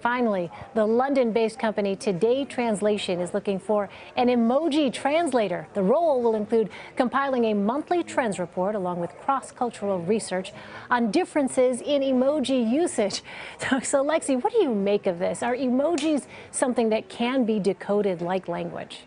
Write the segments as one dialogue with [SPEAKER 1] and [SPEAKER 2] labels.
[SPEAKER 1] Finally, the London-based company Today Translation is looking for an emoji translator. The role will include compiling a monthly trends report along with cross-cultural research on differences in emoji usage. So Lexi, what do you make of this? Are emojis something that can be decoded like language?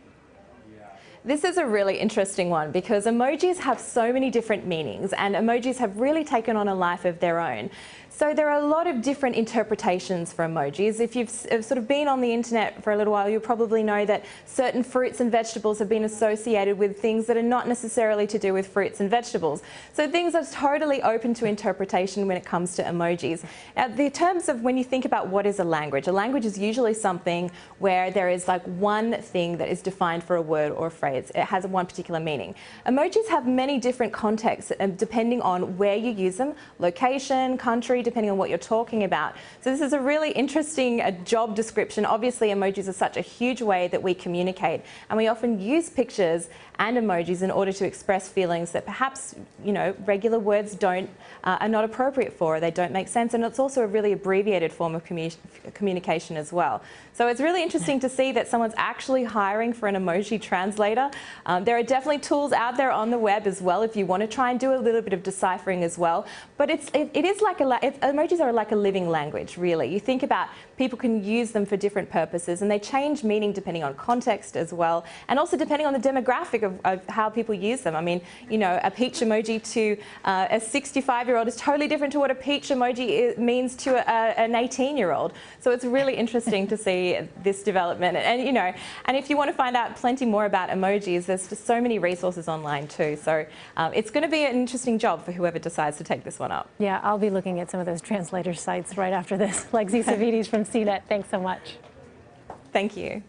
[SPEAKER 2] This is a really interesting one because emojis have so many different meanings and emojis have really taken on a life of their own. So there are a lot of different interpretations for emojis. If you've sort of been on the internet for a little while, you'll probably know that certain fruits and vegetables have been associated with things that are not necessarily to do with fruits and vegetables. So things are totally open to interpretation when it comes to emojis. Now, the terms of when you think about what is a language is usually something where there is like one thing that is defined for a word or a phrase. It has one particular meaning. Emojis have many different contexts depending on where you use them, location, country, depending on what you're talking about. So this is a really interesting job description. Obviously, emojis are such a huge way that we communicate, and we often use pictures and emojis in order to express feelings that perhaps, you know, regular words are not appropriate for, or they don't make sense, and it's also a really abbreviated form of communication as well. So it's really interesting to see that someone's actually hiring for an emoji translator. There are definitely tools out there on the web as well if you want to try and do a little bit of deciphering as well. But emojis are like a living language, really. You think about people can use them for different purposes, and they change meaning depending on context as well, and also depending on the demographic of how people use them. I mean, you know, a peach emoji to a 65-year-old is totally different to what a peach emoji means to an 18-year-old. So it's really interesting to see this development. And you know, and if you want to find out plenty more about emojis, there's just so many resources online too. So it's going to be an interesting job for whoever decides to take this one up.
[SPEAKER 1] Yeah, I'll be looking at some of those translator sites right after this. Lexi Savides from CNET, thanks so much.
[SPEAKER 2] Thank you.